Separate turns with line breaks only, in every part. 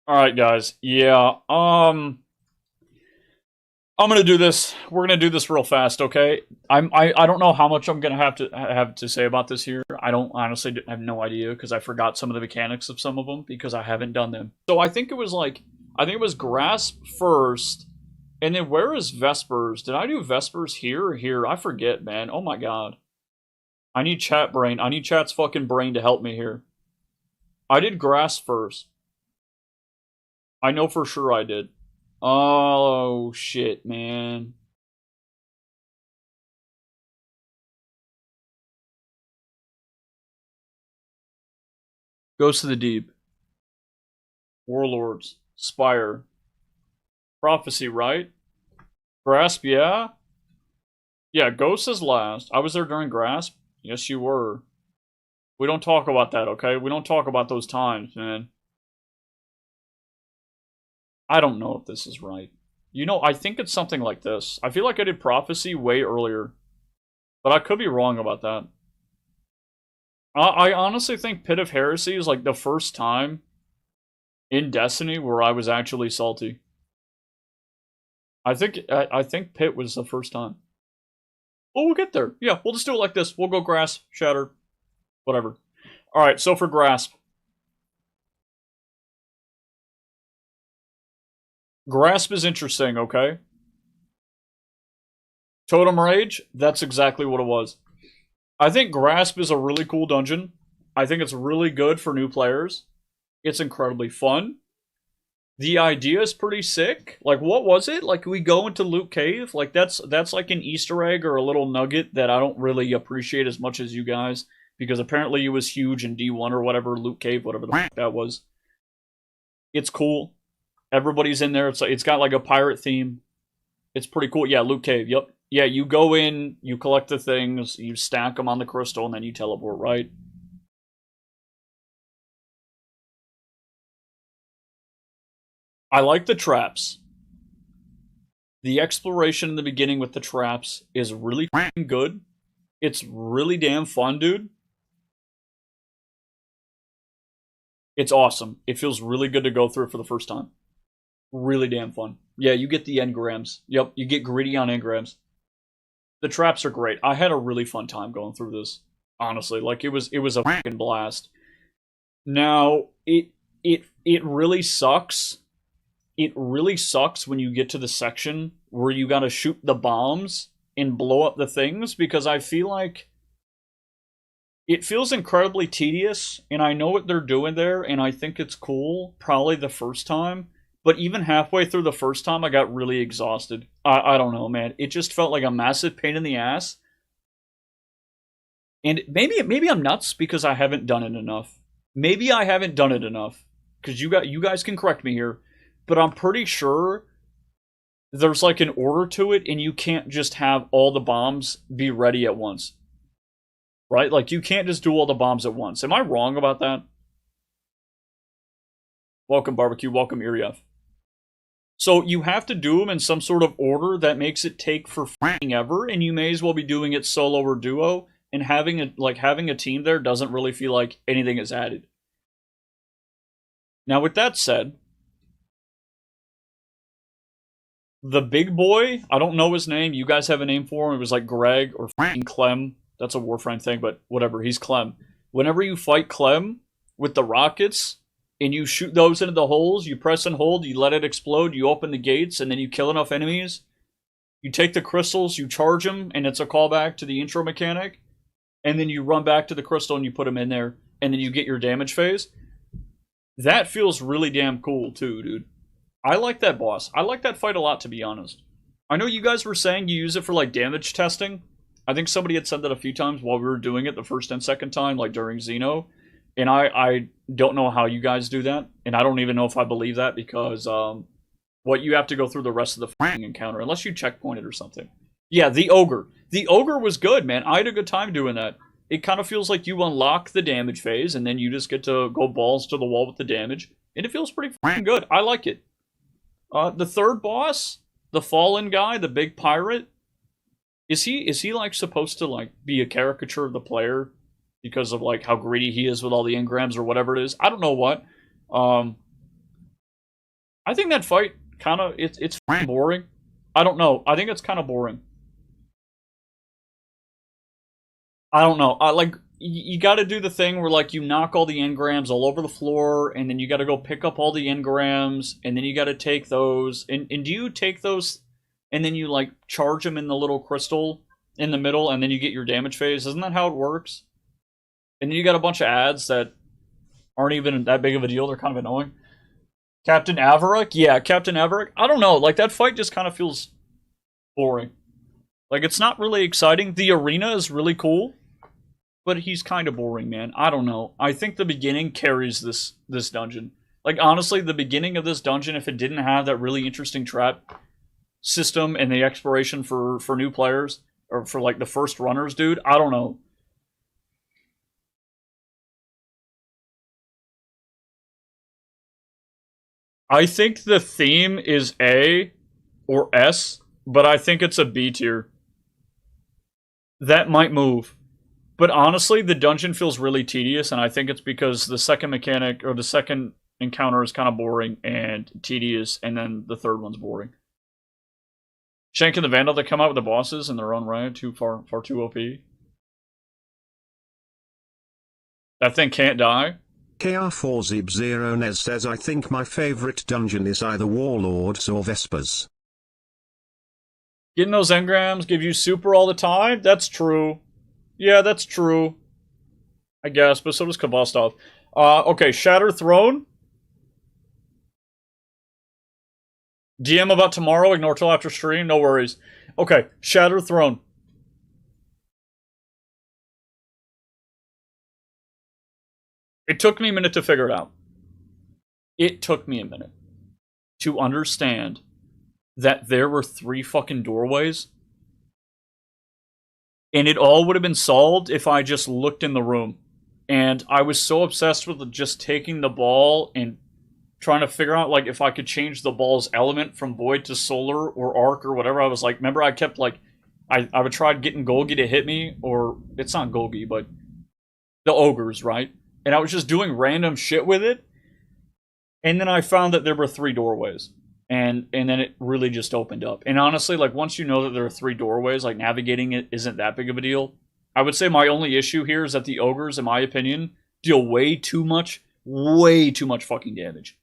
Alright, guys. Yeah, I'm gonna do this. We're gonna do this real fast, okay? I don't know how much I'm gonna have to say about this here. I don't honestly have no idea because I forgot some of the mechanics of some of them because I haven't done them. So I think it was Grasp first, and then where is Vespers? Did I do Vespers here or here? I forget, man. Oh my god. I need chat brain. I need chat's fucking brain to help me here. I did Grasp first. I know for sure I did. Oh shit, man. Ghost of the Deep, Warlords, Spire, Prophecy, right? Grasp, yeah? Yeah, Ghost is last. I was there during Grasp. Yes, you were. We don't talk about that, okay? We don't talk about those times, man. I don't know if this is right. You know, I think it's something like this. I feel like I did Prophecy way earlier, but I could be wrong about that. I honestly think Pit of Heresy is like the first time in Destiny where I was actually salty. I think Pit was the first time. Oh, we'll get there. Yeah, we'll just do it like this. We'll go Grasp, Shatter, whatever. All right, so for Grasp. Grasp is interesting, okay? Totem Rage, that's exactly what it was. I think Grasp is a really cool dungeon. I think it's really good for new players. It's incredibly fun. The idea is pretty sick. Like, what was it? Like, we go into Loot Cave. Like, that's like an Easter egg or a little nugget that I don't really appreciate as much as you guys, because apparently it was huge in D1 or whatever, Loot Cave, whatever the fuck that was. It's cool. Everybody's in there. It's got like a pirate theme. It's pretty cool. Yeah, Loot Cave. Yep. Yeah, you go in, you collect the things, you stack them on the crystal, and then you teleport, right? I like the traps. The exploration in the beginning with the traps is really good. It's really damn fun, dude. It's awesome. It feels really good to go through it for the first time. Really damn fun. Yeah, you get the engrams. Yep, you get greedy on engrams. The traps are great. I had a really fun time going through this. Honestly, like it was a fucking blast. Now, it really sucks. It really sucks when you get to the section where you gotta shoot the bombs and blow up the things, because I feel like it feels incredibly tedious, and I know what they're doing there, and I think it's cool, probably the first time. But even halfway through the first time, I got really exhausted. I don't know, man. It just felt like a massive pain in the ass. And maybe I'm nuts because I haven't done it enough. Maybe I haven't done it enough. Because you guys can correct me here. But I'm pretty sure there's like an order to it, and you can't just have all the bombs be ready at once. Right? Like, you can't just do all the bombs at once. Am I wrong about that? Welcome, Barbecue. Welcome, Irief. So you have to do them in some sort of order that makes it take for f***ing ever, and you may as well be doing it solo or duo, and having a team there doesn't really feel like anything is added. Now, with that said, the big boy, I don't know his name. You guys have a name for him. It was like Greg or f***ing Clem. That's a Warframe thing, but whatever. He's Clem. Whenever you fight Clem with the rockets, and you shoot those into the holes, you press and hold, you let it explode, you open the gates, and then you kill enough enemies. You take the crystals, you charge them, and it's a callback to the intro mechanic. And then you run back to the crystal and you put them in there, and then you get your damage phase. That feels really damn cool too, dude. I like that boss. I like that fight a lot, to be honest. I know you guys were saying you use it for like damage testing. I think somebody had said that a few times while we were doing it the first and second time, like during Xeno. And I don't know how you guys do that, and I don't even know if I believe that, because what you have to go through the rest of the f***ing encounter, unless you checkpointed or something. Yeah, the ogre. The ogre was good, man. I had a good time doing that. It kind of feels like you unlock the damage phase, and then you just get to go balls to the wall with the damage, and it feels pretty f***ing good. I like it. The third boss, the fallen guy, the big pirate, is he like supposed to like be a caricature of the player because of like how greedy he is with all the engrams or whatever it is? I don't know what. Um, I think that fight kind of it's boring. I don't know. I think it's kind of boring. I don't know. I like you got to do the thing where like you knock all the engrams all over the floor, and then you got to go pick up all the engrams, and then you got to take those. And do you take those, and then you like charge them in the little crystal in the middle, and then you get your damage phase? Isn't that how it works? And then you got a bunch of ads that aren't even that big of a deal. They're kind of annoying. Captain Averick? Yeah, Captain Averick. I don't know. Like, that fight just kind of feels boring. Like, it's not really exciting. The arena is really cool, but he's kind of boring, man. I don't know. I think the beginning carries this dungeon. Like, honestly, the beginning of this dungeon, if it didn't have that really interesting trap system and the exploration for new players, or for, like, the first runners, dude, I don't know. I think the theme is A or S, but I think it's a B tier. That might move. But honestly, the dungeon feels really tedious, and I think it's because the second mechanic, or the second encounter is kind of boring and tedious, and then the third one's boring. Shank and the Vandal, that come out with the bosses in their own right, far too OP. That thing can't die.
KR4Zeb0Nez says, I think my favorite dungeon is either Warlords or Vespers.
Getting those engrams give you super all the time? That's true. Yeah, that's true. I guess, but so does Kabostov. Okay, Shatter Throne. DM about tomorrow, ignore till after stream, no worries. Okay, Shatter Throne. It took me a minute to figure it out. It took me a minute to understand that there were 3 fucking doorways. And it all would have been solved if I just looked in the room. And I was so obsessed with just taking the ball and trying to figure out, like, if I could change the ball's element from void to solar or arc or whatever. I was like, remember I kept, like, I would try getting Golgi to hit me, or, it's not Golgi, but the ogres, right? And I was just doing random shit with it. And then I found that there were 3 doorways. And then it really just opened up. And honestly, like, once you know that there are 3 doorways, like, navigating it isn't that big of a deal. I would say my only issue here is that the ogres, in my opinion, deal way too much fucking damage.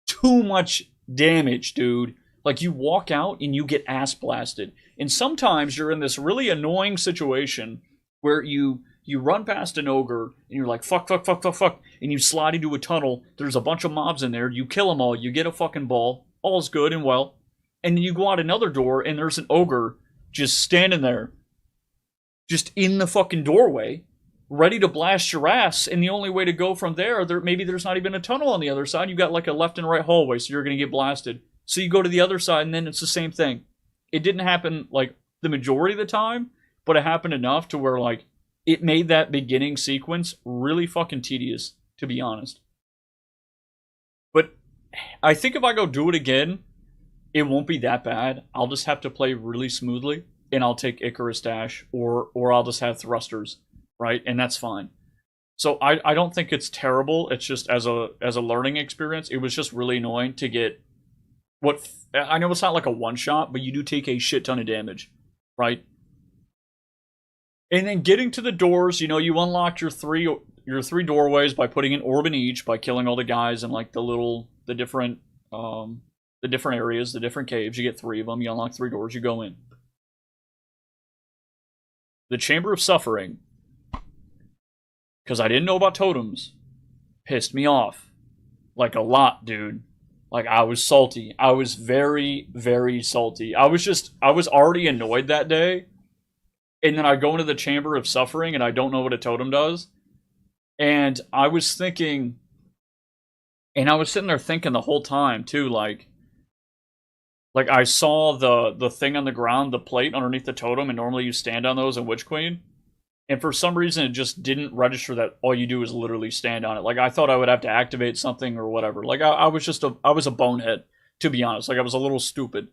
Too much damage, dude. Like, you walk out and you get ass blasted. And sometimes you're in this really annoying situation where you run past an ogre, and you're like, fuck, and you slide into a tunnel, there's a bunch of mobs in there, you kill them all, you get a fucking ball, all's good and well, and then you go out another door, and there's an ogre just standing there, just in the fucking doorway, ready to blast your ass, and the only way to go from there, maybe there's not even a tunnel on the other side, you got like a left and right hallway, so you're gonna get blasted. So you go to the other side, and then it's the same thing. It didn't happen, like, the majority of the time, but it happened enough to where, like, it made that beginning sequence really fucking tedious, to be honest. But I think if I go do it again, it won't be that bad. I'll just have to play really smoothly, and I'll take Icarus Dash, or I'll just have thrusters, right? And that's fine. So I don't think it's terrible. It's just as a learning experience, it was just really annoying to get what I know it's not like a one shot, but you do take a shit ton of damage, right? And then getting to the doors, you know, you unlocked your three doorways by putting an orb in each, by killing all the guys in like the different areas, the different caves. You get 3 of them. You unlock 3 doors. You go in. The Chamber of Suffering, because I didn't know about totems, pissed me off, like a lot, dude. Like, I was salty. I was very, very salty. I was already annoyed that day. And then I go into the Chamber of Suffering, and I don't know what a totem does. And I was thinking, and I was sitting there thinking the whole time, too, like I saw the thing on the ground, the plate underneath the totem, and normally you stand on those in Witch Queen. And for some reason, it just didn't register that all you do is literally stand on it. Like, I thought I would have to activate something or whatever. Like, I was a bonehead, to be honest. Like, I was a little stupid.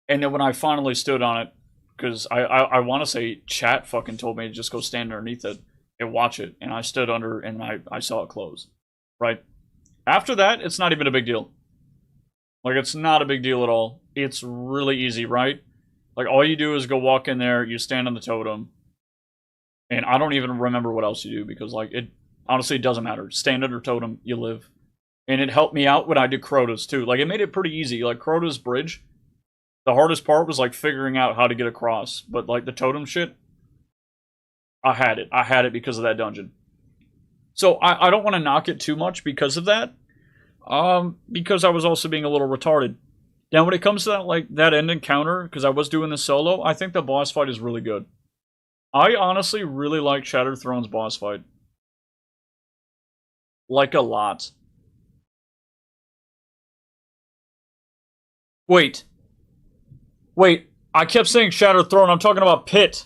And then when I finally stood on it, because I want to say chat fucking told me to just go stand underneath it and watch it. And I stood under, and I saw it close. Right? After that, it's not even a big deal. Like, it's not a big deal at all. It's really easy, right? Like, all you do is go walk in there, you stand on the totem, and I don't even remember what else you do, because, like, it honestly doesn't matter. Stand under totem, you live. And it helped me out when I did Crota's, too. Like, it made it pretty easy. Like, Crota's bridge, the hardest part was, like, figuring out how to get across. But, like, the totem shit, I had it. I had it because of that dungeon. So, I don't want to knock it too much because of that. Because I was also being a little retarded. Now, when it comes to that, like, that end encounter, because I was doing this solo, I think the boss fight is really good. I honestly really like Shattered Throne's boss fight. Like, a lot. Wait, I kept saying Shattered Throne, I'm talking about Pit.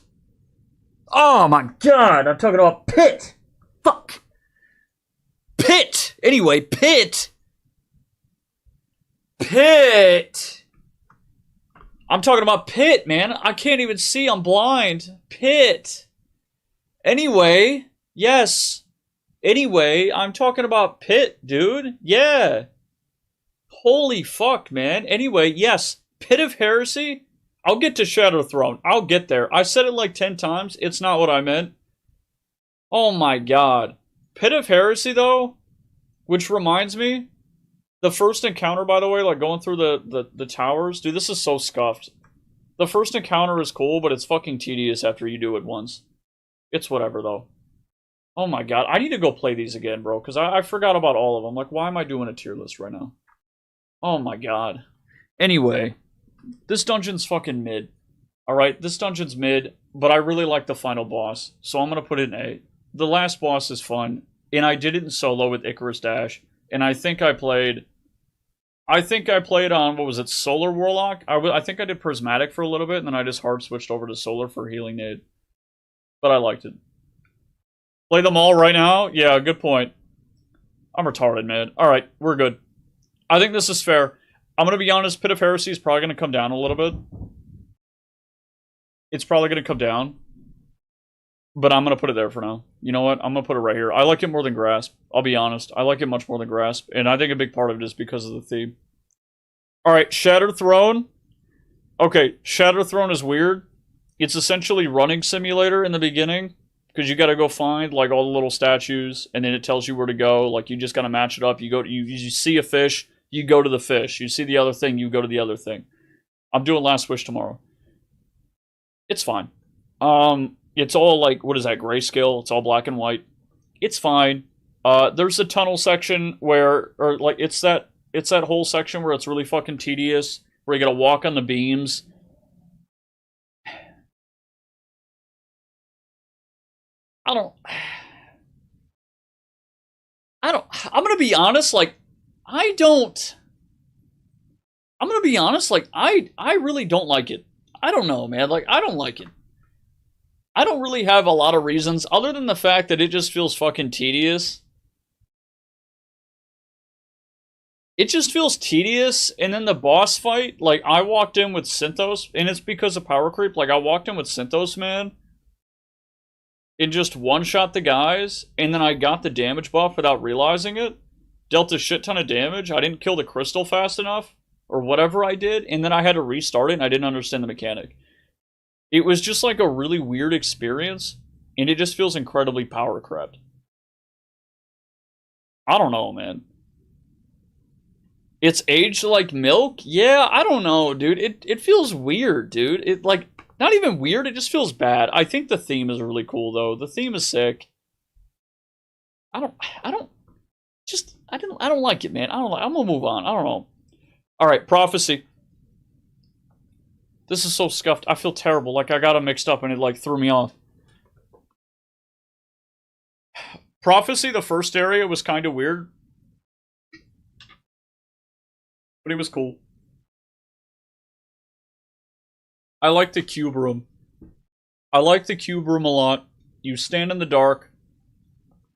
Oh my god, I'm talking about Pit! Fuck! Pit! Anyway, Pit! I'm talking about Pit, man. I can't even see, I'm blind. Pit! Anyway, yes. Anyway, I'm talking about Pit, dude. Yeah. Holy fuck, man. Anyway, yes, Pit of Heresy. I'll get to Shadow Throne. I'll get there. I said it like 10 times. It's not what I meant. Oh my god. Pit of Heresy, though, which reminds me, the first encounter, by the way, like going through the towers. Dude, this is so scuffed. The first encounter is cool, but it's fucking tedious after you do it once. It's whatever, though. Oh my god. I need to go play these again, bro, because I forgot about all of them. Like, why am I doing a tier list right now? Oh my god. Anyway, this dungeon's fucking mid. Alright, this dungeon's mid, but I really like the final boss, so I'm gonna put it in A. The last boss is fun, and I did it in solo with Icarus Dash, and I think I played on, what was it, Solar Warlock? I think I did Prismatic for a little bit, and then I just hard switched over to Solar for Healing Nade. But I liked it. Play them all right now? Yeah, good point. I'm retarded, man. Alright, we're good. I think this is fair. I'm going to be honest, Pit of Heresy is probably going to come down a little bit. It's probably going to come down. But I'm going to put it there for now. You know what? I'm going to put it right here. I like it more than Grasp. I'll be honest. I like it much more than Grasp. And I think a big part of it is because of the theme. Alright, Shattered Throne. Okay, Shattered Throne is weird. It's essentially running simulator in the beginning. Because you gotta go find, like, all the little statues, and then it tells you where to go. Like, you just gotta match it up. You go, you see a fish, you go to the fish. You see the other thing, you go to the other thing. I'm doing Last Wish tomorrow. It's fine. It's all, like, what is that, grayscale? It's all black and white. It's fine. There's a tunnel section where, or, like, it's that whole section where it's really fucking tedious, where you gotta walk on the beams. I'm gonna be honest, like, I really don't like it. I don't know, man, like, I don't like it. I don't really have a lot of reasons, other than the fact that it just feels fucking tedious. It just feels tedious, and then the boss fight, like, I walked in with Synthos, and it's because of power creep, like, I walked in with Synthos, man, and just one-shot the guys, and then I got the damage buff without realizing it, dealt a shit ton of damage, I didn't kill the crystal fast enough, or whatever I did, and then I had to restart it, and I didn't understand the mechanic. It was just like a really weird experience, and it just feels incredibly power-crept. I don't know, man. It's aged like milk? Yeah, I don't know, dude. It feels weird, dude. It, like, not even weird, it just feels bad. I think the theme is really cool, though. The theme is sick. I don't like it, man. I'm gonna move on. I don't know. Alright, Prophecy. This is so scuffed. I feel terrible. Like, I got them mixed up and it, like, threw me off. Prophecy, the first area, was kind of weird. But it was cool. I like the cube room. I like the cube room a lot. You stand in the dark.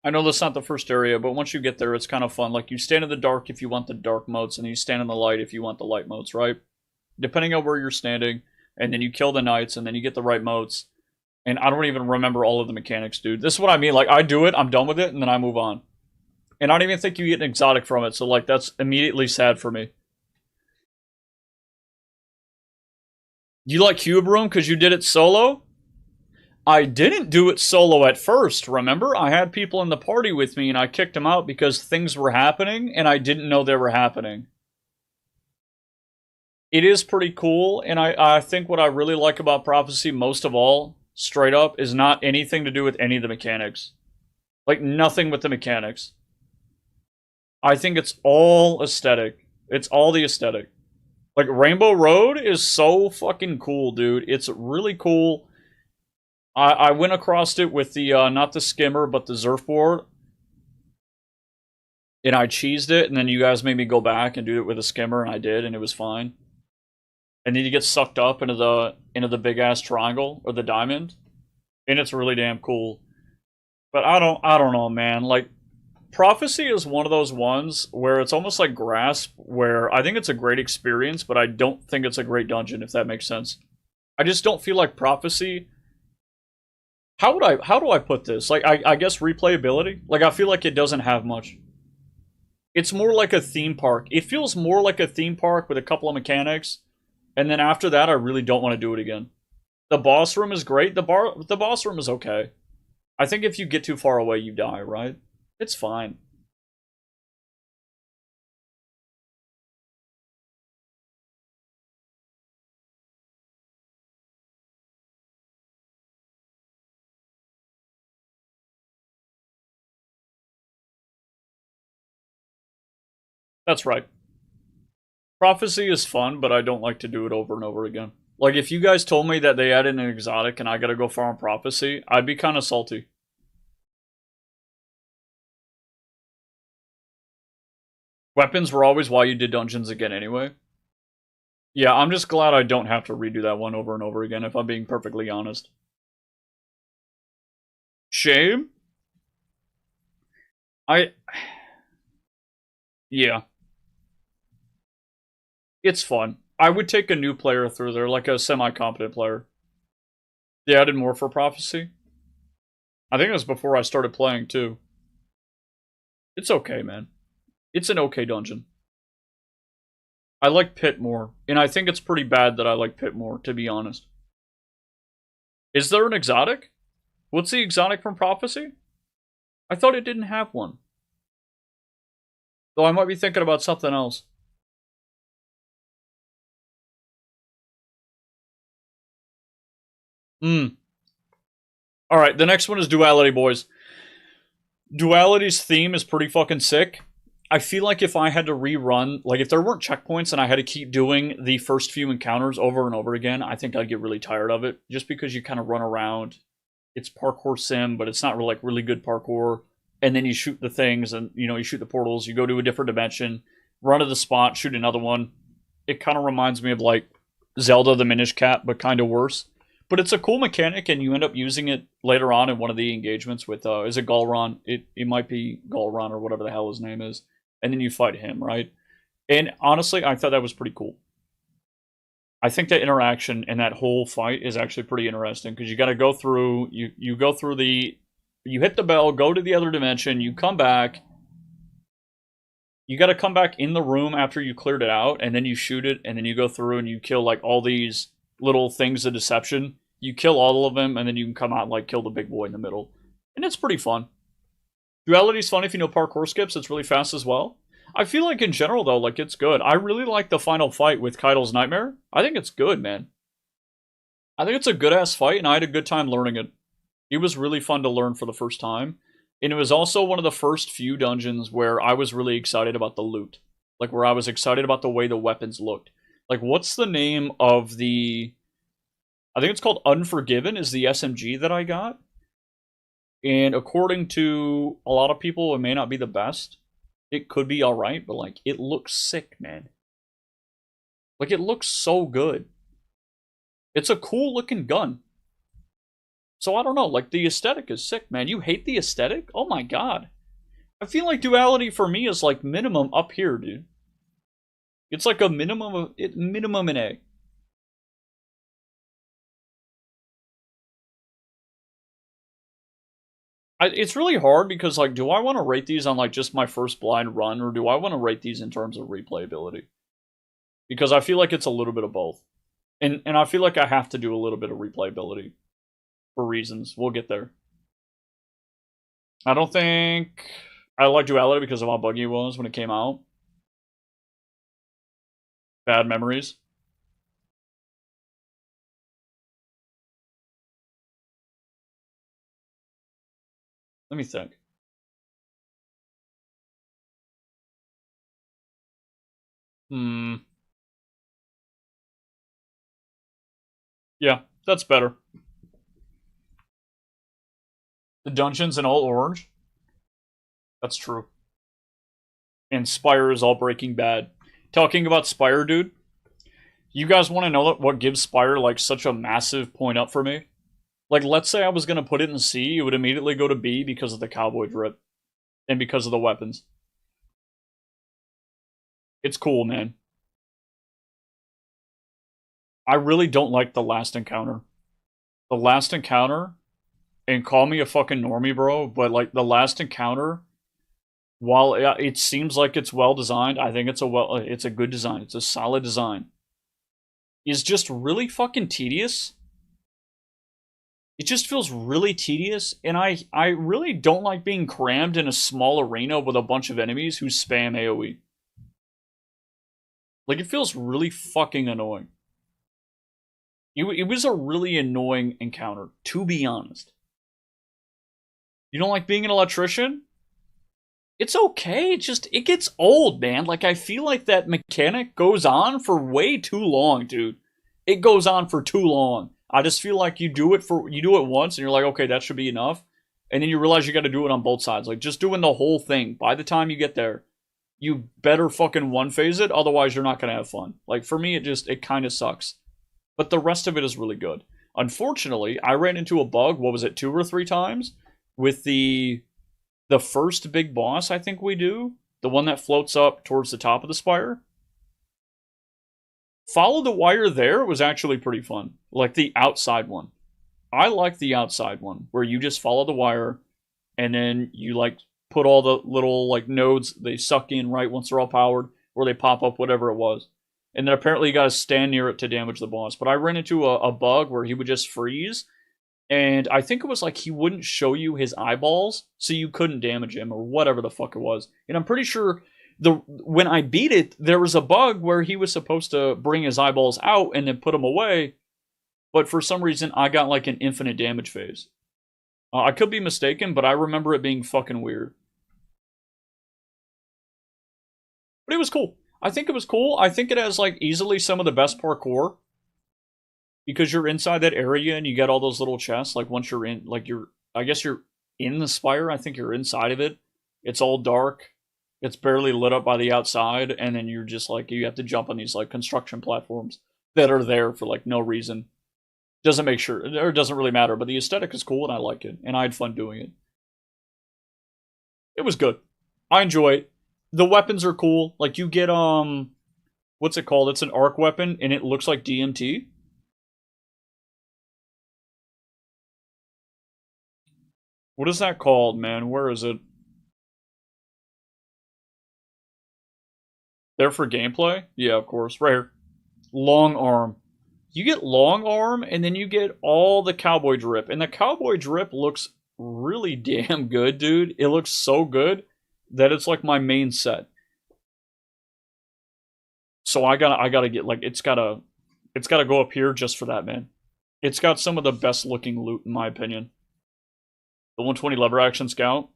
I know that's not the first area, but once you get there, it's kind of fun. Like, you stand in the dark if you want the dark motes, and you stand in the light if you want the light motes, right? Depending on where you're standing, and then you kill the knights, and then you get the right motes. And I don't even remember all of the mechanics, dude. This is what I mean. Like, I do it, I'm done with it, and then I move on. And I don't even think you get an exotic from it, so, like, that's immediately sad for me. You like Cube Room because you did it solo? I didn't do it solo at first, remember? I had people in the party with me and I kicked them out because things were happening and I didn't know they were happening. It is pretty cool, and I think what I really like about Prophecy most of all, straight up, is not anything to do with any of the mechanics. Like, nothing with the mechanics. I think it's all aesthetic. It's all the aesthetic. Like, Rainbow Road is so fucking cool, dude. It's really cool. I went across it with the, not the skimmer, but the surfboard. And I cheesed it, and then you guys made me go back and do it with a skimmer, and I did, and it was fine. And then you get sucked up into the big ass triangle or the diamond, and it's really damn cool. But I don't know, man. Like, Prophecy is one of those ones where it's almost like Grasp, where I think it's a great experience, but I don't think it's a great dungeon, if that makes sense. I just don't feel like Prophecy. How do I put this? Like, I guess replayability. Like, I feel like it doesn't have much. It's more like a theme park. It feels more like a theme park with a couple of mechanics. And then after that, I really don't want to do it again. The boss room is great. The boss room is okay. I think if you get too far away, you die, right? It's fine. That's right. Prophecy is fun, but I don't like to do it over and over again. Like, if you guys told me that they added an exotic and I gotta go farm Prophecy, I'd be kind of salty. Weapons were always why you did dungeons again anyway. Yeah, I'm just glad I don't have to redo that one over and over again, if I'm being perfectly honest. Shame? Yeah. It's fun. I would take a new player through there, like a semi-competent player. They added more for Prophecy. I think it was before I started playing, too. It's okay, man. It's an okay dungeon. I like Pit more, and I think it's pretty bad that I like Pit more, to be honest. Is there an exotic? What's the exotic from Prophecy? I thought it didn't have one. Though I might be thinking about something else. Alright, the next one is Duality, boys. Duality's theme is pretty fucking sick. I feel like if I had to rerun, like if there weren't checkpoints and I had to keep doing the first few encounters over and over again, I think I'd get really tired of it. Just because you kind of run around. It's parkour sim, but it's not really, like really good parkour. And then you shoot the things and, you know, you shoot the portals, you go to a different dimension, run to the spot, shoot another one. It kind of reminds me of like Zelda the Minish Cap, but kind of worse. But it's a cool mechanic, and you end up using it later on in one of the engagements with, is it Galron? It might be Galron or whatever the hell his name is. And then you fight him, right? And honestly, I thought that was pretty cool. I think that interaction and that whole fight is actually pretty interesting, because you got to go through, you go through the, you hit the bell, go to the other dimension, you come back. You got to come back in the room after you cleared it out, and then you shoot it, and then you go through and you kill like all these little things of deception. You kill all of them, and then you can come out and like kill the big boy in the middle. And it's pretty fun. Duality's fun if you know parkour skips. It's really fast as well. I feel like in general, though, like it's good. I really like the final fight with Keidel's Nightmare. I think it's good, man. I think it's a good-ass fight, and I had a good time learning it. It was really fun to learn for the first time. And it was also one of the first few dungeons where I was really excited about the loot. Like, where I was excited about the way the weapons looked. Like, what's the name of the... I think it's called Unforgiven is the SMG that I got. And according to a lot of people, it may not be the best. It could be alright, but, like, it looks sick, man. Like, it looks so good. It's a cool-looking gun. So, I don't know. Like, the aesthetic is sick, man. You hate the aesthetic? Oh, my God. I feel like Duality for me is, like, minimum up here, dude. It's like a minimum of... minimum in A. It's really hard because, like, do I want to rate these on, like, just my first blind run, or do I want to rate these in terms of replayability? Because I feel like it's a little bit of both. And I feel like I have to do a little bit of replayability for reasons. We'll get there. I don't think I like Duality because of how buggy it was when it came out. Bad memories. Let me think. Yeah, that's better. The dungeons in all orange. That's true. And Spire is all Breaking Bad. Talking about Spire, dude. You guys want to know what gives Spire like such a massive point up for me? Like, let's say I was gonna put it in C, it would immediately go to B because of the cowboy drip and because of the weapons. It's cool, man. I really don't like the last encounter. The last encounter, and call me a fucking normie, bro, but like the last encounter, while it seems like it's well designed, I think it's a good design. It's a solid design. Is just really fucking tedious. It just feels really tedious, and I really don't like being crammed in a small arena with a bunch of enemies who spam AoE. Like, it feels really fucking annoying. It was a really annoying encounter, to be honest. You don't like being an electrician? It's okay, it gets old, man. Like, I feel like that mechanic goes on for way too long, dude. It goes on for too long. I just feel like you do it once and you're like, okay, that should be enough. And then you realize you got to do it on both sides. Like, just doing the whole thing. By the time you get there, you better fucking one phase it, otherwise you're not going to have fun. Like, for me, it kind of sucks. But the rest of it is really good. Unfortunately, I ran into a bug, what was it, 2 or 3 times? With the first big boss I think we do, the one that floats up towards the top of the spire. Follow the wire there was actually pretty fun. Like the outside one. I like the outside one, where you just follow the wire, and then you like put all the little like nodes, they suck in right once they're all powered, or they pop up, whatever it was. And then apparently you gotta stand near it to damage the boss. But I ran into a bug where he would just freeze, and I think it was like he wouldn't show you his eyeballs, so you couldn't damage him, or whatever the fuck it was. And I'm pretty sure when I beat it, there was a bug where he was supposed to bring his eyeballs out and then put them away, but for some reason I got like an infinite damage phase. I could be mistaken, but I remember it being fucking weird. But it was cool. I think it was cool. I think it has like easily some of the best parkour, because you're inside that area and you get all those little chests. Like once you're in, like I guess you're in the spire. I think you're inside of it. It's all dark. It's barely lit up by the outside, and then you're just like, you have to jump on these like construction platforms that are there for like no reason. Doesn't make sure, or it doesn't really matter, but the aesthetic is cool and I like it, and I had fun doing it. It was good. I enjoy it. The weapons are cool. Like you get what's it called? It's an arc weapon and it looks like DMT. What is that called, man? Where is it? There for gameplay? Yeah, of course. Right here. Long arm. You get long arm, and then you get all the cowboy drip. And the cowboy drip looks really damn good, dude. It looks so good that it's like my main set. So I gotta get like it's gotta go up here just for that, man. It's got some of the best looking loot in my opinion. The 120 lever action scout.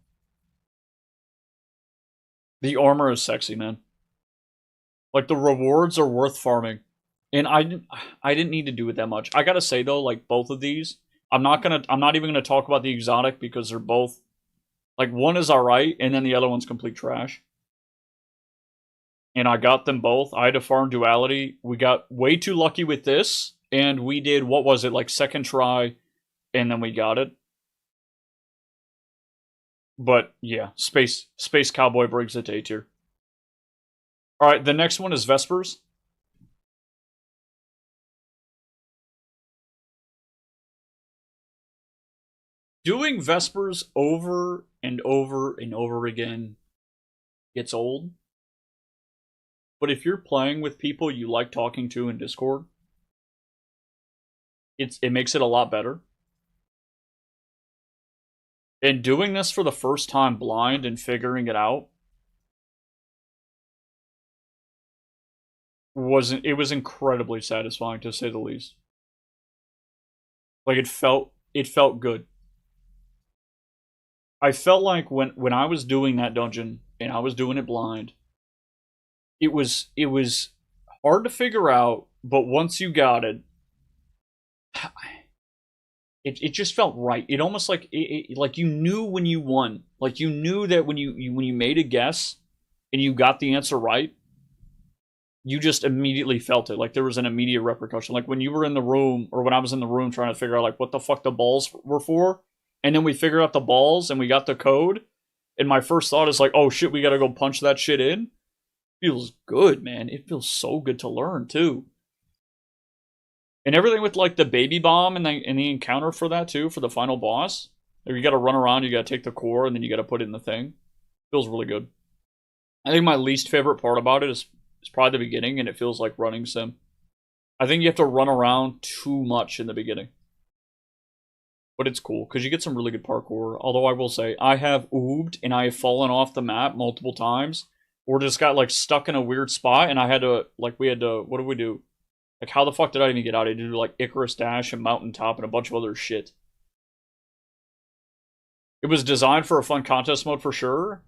The armor is sexy, man. Like the rewards are worth farming. And I didn't need to do it that much. I gotta say though, like both of these, I'm not even gonna talk about the exotic because they're both like one is alright and then the other one's complete trash. And I got them both. I had to farm duality. We got way too lucky with this, and we did, what was it, like second try, and then we got it. But yeah, Space Cowboy brings it to A tier. Alright, the next one is Vespers. Doing Vespers over and over and over again gets old. But if you're playing with people you like talking to in Discord, it makes it a lot better. And doing this for the first time blind and figuring it out it was incredibly satisfying, to say the least. Like, it felt good. I felt like when I was doing that dungeon and I was doing it blind, it was hard to figure out, but once you got it, it just felt right. It almost like like you knew when you won. Like you knew that when you made a guess and you got the answer right, you just immediately felt it. Like there was an immediate repercussion. Like when you were in the room, or when I was in the room trying to figure out like what the fuck the balls were for, and then we figured out the balls and we got the code, and my first thought is like, oh shit, we gotta go punch that shit in. Feels good, man. It feels so good to learn too. And everything with like the baby bomb and the encounter for that too, for the final boss. Like, you gotta run around, you gotta take the core, and then you gotta put it in the thing. Feels really good. I think my least favorite part about it is probably the beginning, and it feels like running sim. I think you have to run around too much in the beginning. But it's cool, because you get some really good parkour. Although I will say, I have oobed, and I have fallen off the map multiple times, or just got like stuck in a weird spot, and I had to, like, what did we do? Like, how the fuck did I even get out? I had to do like Icarus Dash and Mountaintop and a bunch of other shit. It was designed for a fun contest mode for sure.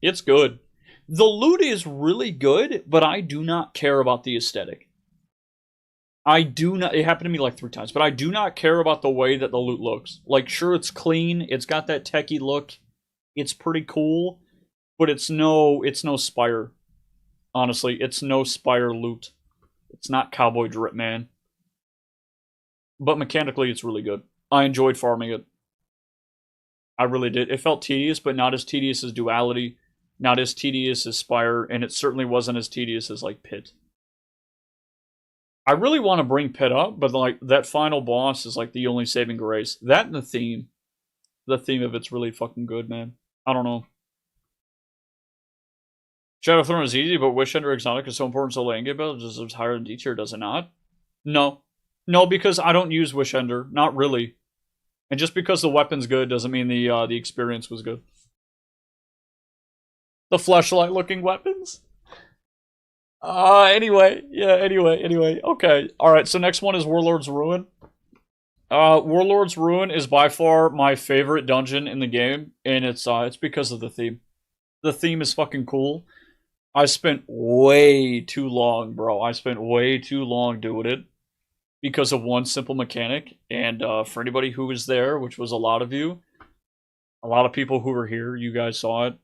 It's good. The loot is really good, but I do not care about the aesthetic. I do not, it happened to me like 3 times, but I do not care about the way that the loot looks. Like, sure, it's clean, it's got that techie look, it's pretty cool, but it's no Spire. Honestly, it's no Spire loot. It's not Cowboy Drip, man. But mechanically, it's really good. I enjoyed farming it. I really did. It felt tedious, but not as tedious as Duality. Not as tedious as Spire, and it certainly wasn't as tedious as, like, Pit. I really want to bring Pit up, but, like, that final boss is, like, the only saving grace. That and the theme. The theme of it's really fucking good, man. I don't know. Shadow Throne is easy, but Wish Ender Exotic is so important, so late in game build deserves higher than D tier, does it not? No. No, because I don't use Wish Ender. Not really. And just because the weapon's good doesn't mean the experience was good. The fleshlight looking weapons? Anyway. Okay. Alright, so next one is Warlord's Ruin. Warlord's Ruin is by far my favorite dungeon in the game, and it's because of the theme. The theme is fucking cool. I spent way too long, bro. I spent way too long doing it because of one simple mechanic. And for anybody who was there, which was a lot of you, a lot of people who were here, you guys saw it.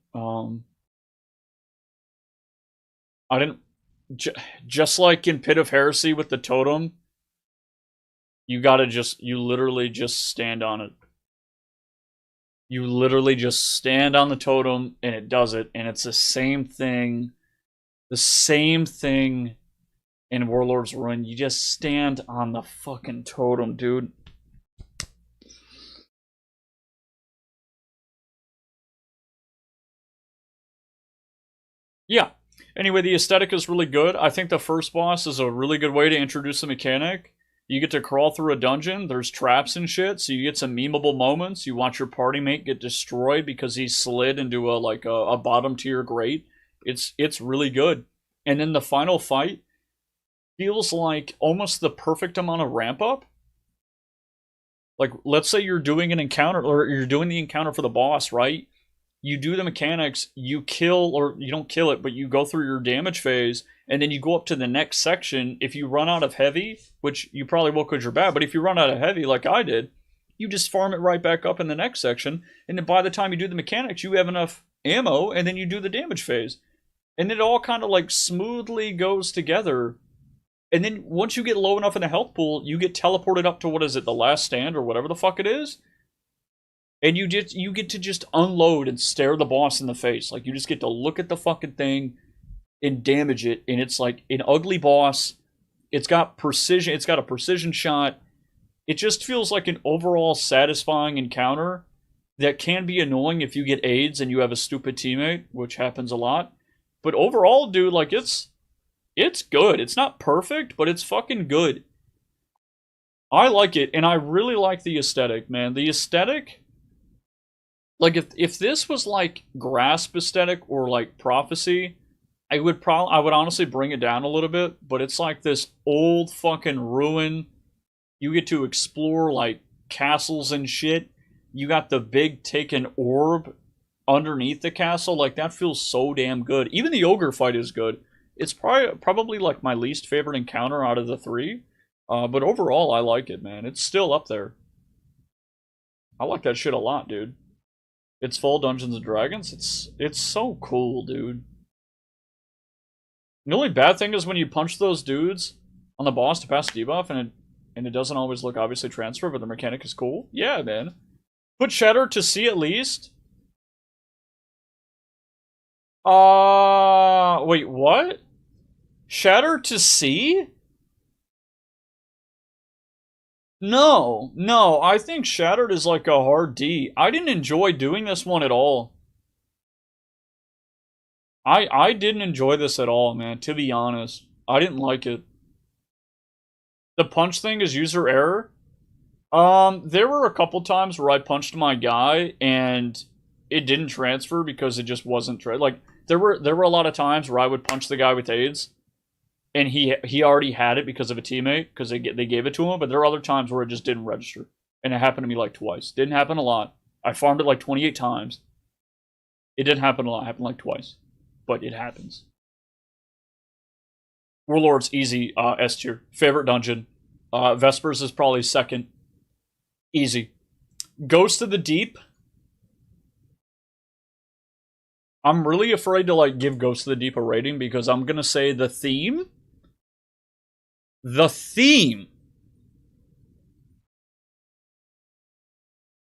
I didn't... just like in Pit of Heresy with the totem, you literally just stand on it. You literally just stand on the totem and it does it, and it's the same thing. The same thing in Warlord's Ruin. You just stand on the fucking totem, dude. Yeah. Anyway, the aesthetic is really good. I think the first boss is a really good way to introduce the mechanic. You get to crawl through a dungeon. There's traps and shit, so you get some memeable moments. You watch your party mate get destroyed because he slid into a bottom tier grate. It's really good. And then the final fight feels like almost the perfect amount of ramp up. Like, let's say you're doing an encounter, or you're doing the encounter for the boss, right? You do the mechanics, you kill, or you don't kill it, but you go through your damage phase, and then you go up to the next section. If you run out of heavy, which you probably will because you're bad, but if you run out of heavy like I did, you just farm it right back up in the next section, and then by the time you do the mechanics, you have enough ammo, and then you do the damage phase. And it all kind of like smoothly goes together. And then once you get low enough in the health pool, you get teleported up to, what is it, the last stand or whatever the fuck it is. And you get to just unload and stare the boss in the face. Like, you just get to look at the fucking thing and damage it. And it's like an ugly boss. It's got precision. It's got a precision shot. It just feels like an overall satisfying encounter that can be annoying if you get AIDS and you have a stupid teammate, which happens a lot. But overall, dude, like, it's good. It's not perfect, but it's fucking good. I like it, and I really like the aesthetic, man. The aesthetic, like if this was like Grasp aesthetic or like Prophecy, I would honestly bring it down a little bit, but it's like this old fucking ruin. You get to explore like castles and shit. You got the big taken orb underneath the castle. Like that feels so damn good. Even the ogre fight is good. It's probably like my least favorite encounter out of the three. But overall, I like it, man. It's still up there. I like that shit a lot, dude. It's full Dungeons and Dragons. It's so cool, dude. The only bad thing is when you punch those dudes on the boss to pass debuff, and it doesn't always look obviously transfer, but the mechanic is cool. Yeah, man. Put Shatter to C at least. Wait, what? Shatter to C? No, I think Shattered is like a hard D. I didn't enjoy doing this one at all. I didn't enjoy this at all, man, to be honest. I didn't like it. The punch thing is user error. There were a couple times where I punched my guy and it didn't transfer because it just wasn't like there were a lot of times where I would punch the guy with AIDS and he already had it because of a teammate because they gave it to him, but there are other times where it just didn't register. And it happened to me like twice. Didn't happen a lot. I farmed it like 28 times. It didn't happen a lot. It happened like twice. But it happens. Warlord's easy, S tier. Favorite dungeon. Vespers is probably second. Easy. Ghost of the Deep. I'm really afraid to like give Ghost of the Deep a rating because I'm gonna say the theme. The theme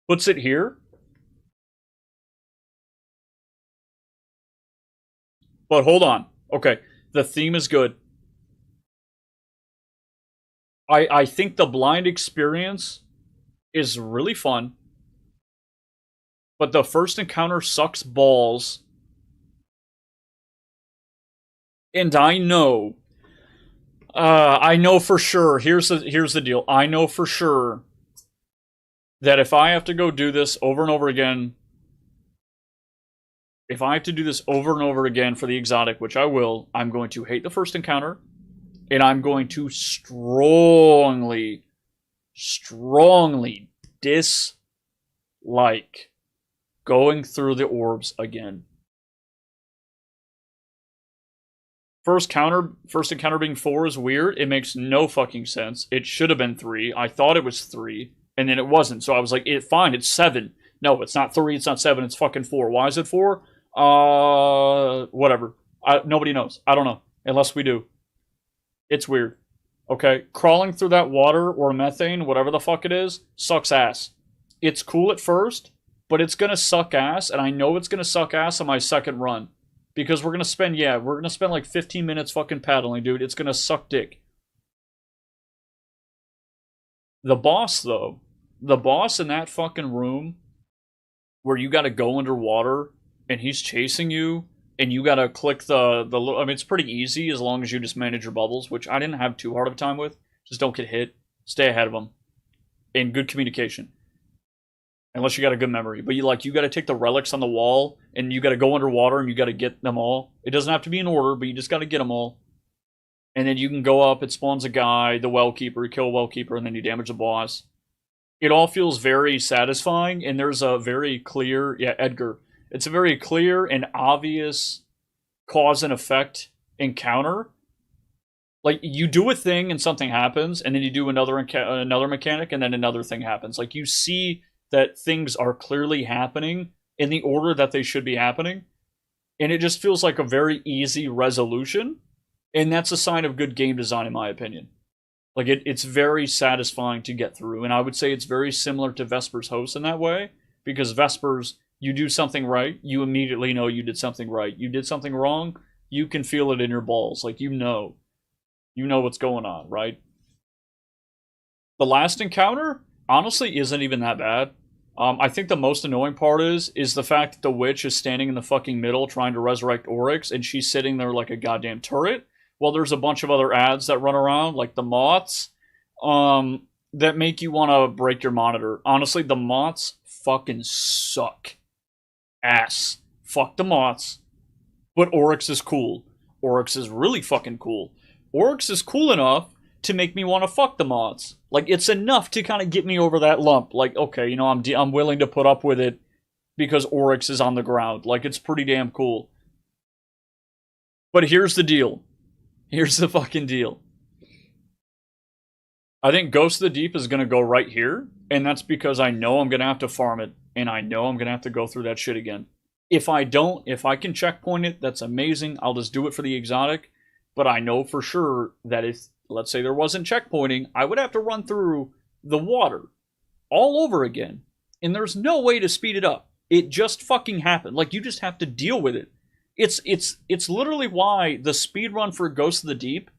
puts it here. But hold on. Okay, the theme is good. I think the blind experience is really fun. But the first encounter sucks balls. And I know for sure, here's the deal. I know for sure that if I have to go do this over and over again, if I have to do this over and over again for the exotic, which I will, I'm going to hate the first encounter, and I'm going to strongly dislike going through the orbs again. First encounter being 4 is weird. It makes no fucking sense. It should have been 3. I thought it was 3, and then it wasn't. So I was like, fine, it's 7. No, it's not 3, it's not 7, it's fucking 4. Why is it 4? Whatever. Nobody knows. I don't know. Unless we do. It's weird. Okay? Crawling through that water or methane, whatever the fuck it is, sucks ass. It's cool at first, but it's gonna suck ass, and I know it's gonna suck ass on my second run. Because we're gonna spend like 15 minutes fucking paddling, dude. It's gonna suck dick. The boss, though. The boss in that fucking room where you gotta go underwater and he's chasing you and you gotta click I mean, it's pretty easy as long as you just manage your bubbles, which I didn't have too hard of a time with. Just don't get hit. Stay ahead of them. And good communication. Unless you got a good memory. But you got to take the relics on the wall, and you got to go underwater, and you got to get them all. It doesn't have to be in order, but you just got to get them all. And then you can go up, it spawns a guy, the well keeper, you kill a well keeper, and then you damage the boss. It all feels very satisfying, and there's a very clear, Edgar. It's a very clear and obvious cause and effect encounter. Like, you do a thing and something happens, and then you do another mechanic, and then another thing happens. Like, you see that things are clearly happening in the order that they should be happening. And it just feels like a very easy resolution. And that's a sign of good game design, in my opinion. Like, it's very satisfying to get through. And I would say it's very similar to Vesper's Host in that way. Because Vespers, you do something right, you immediately know you did something right. You did something wrong, you can feel it in your balls. Like, you know. You know what's going on, right? The last encounter, honestly, isn't even that bad. I think the most annoying part is the fact that the witch is standing in the fucking middle trying to resurrect Oryx, and she's sitting there like a goddamn turret, while there's a bunch of other ads that run around, like the moths. that make you want to break your monitor. Honestly, the moths fucking suck. Ass. Fuck the moths. But Oryx is cool. Oryx is really fucking cool. Oryx is cool enough to make me want to fuck the moths. Like, it's enough to kind of get me over that lump. Like, okay, you know, I'm willing to put up with it because Oryx is on the ground. Like, it's pretty damn cool. But here's the deal. Here's the fucking deal. I think Ghost of the Deep is going to go right here, and that's because I know I'm going to have to farm it, and I know I'm going to have to go through that shit again. If I don't, if I can checkpoint it, that's amazing. I'll just do it for the exotic, but I know for sure that if, let's say there wasn't checkpointing, I would have to run through the water all over again, and there's no way to speed it up. It just fucking happened. Like, you just have to deal with it. It's literally why the speedrun for Ghost of the Deep,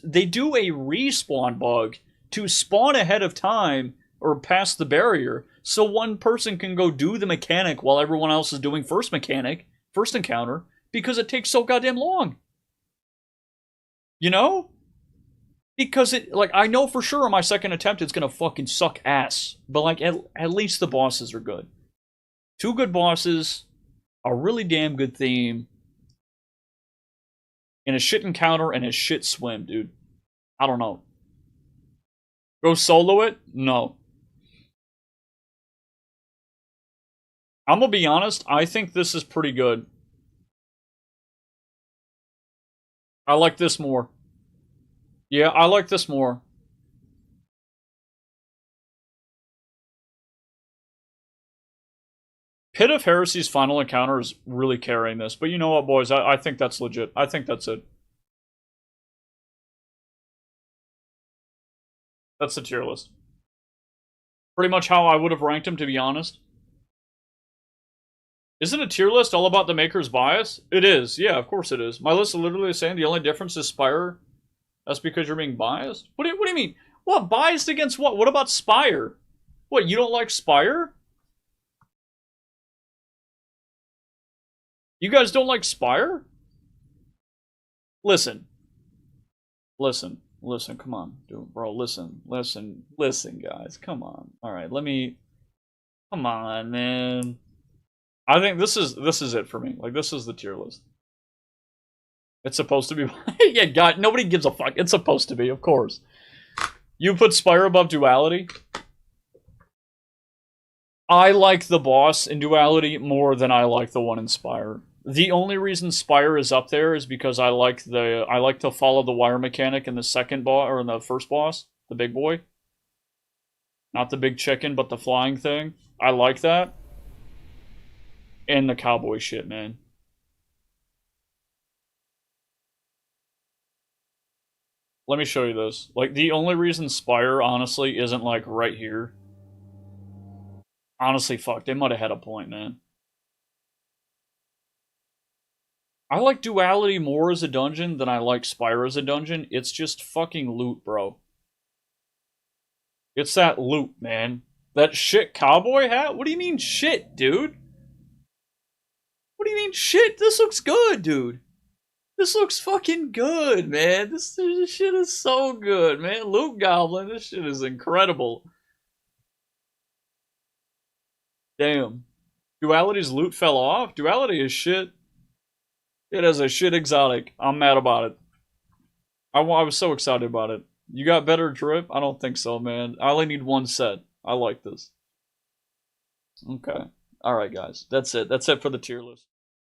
they do a respawn bug to spawn ahead of time or past the barrier so one person can go do the mechanic while everyone else is doing first encounter, because it takes so goddamn long. You know? Because it, like, I know for sure on my second attempt it's gonna fucking suck ass, but like, at least the bosses are good. 2 good bosses, a really damn good theme, and a shit encounter and a shit swim, dude. I don't know. Go solo it? No. I'm gonna be honest, I think this is pretty good. I like this more. Yeah, I like this more. Pit of Heresy's final encounter is really carrying this, but you know what, boys? I think that's legit. I think that's it. That's the tier list. Pretty much how I would have ranked him, to be honest. Isn't a tier list all about the maker's bias? It is. Yeah, of course it is. My list is literally saying the only difference is Spire. That's because you're being biased? What do you mean? What? Biased against what? What about Spire? What, you don't like Spire? You guys don't like Spire? Listen. Listen, come on. Dude, bro, listen, guys. Come on. Alright, come on, man. I think this is it for me. Like, this is the tier list. It's supposed to be. Yeah, God, nobody gives a fuck. It's supposed to be, of course. You put Spire above Duality? I like the boss in Duality more than I like the one in Spire. The only reason Spire is up there is because I like to follow the wire mechanic in the second boss, or in the first boss, the big boy. Not the big chicken, but the flying thing. I like that. And the cowboy shit, man. Let me show you this. Like, the only reason Spire, honestly, isn't, like, right here. Honestly, fuck, they might have had a point, man. I like Duality more as a dungeon than I like Spire as a dungeon. It's just fucking loot, bro. It's that loot, man. That shit cowboy hat? What do you mean shit, dude? What do you mean shit? This looks good, dude. This looks fucking good, man. This shit is so good, man. Loot Goblin, this shit is incredible. Damn. Duality's loot fell off? Duality is shit. It is a shit exotic. I'm mad about it. I was so excited about it. You got better drip? I don't think so, man. I only need 1 set. I like this. Okay. Alright, guys. That's it. That's it for the tier list.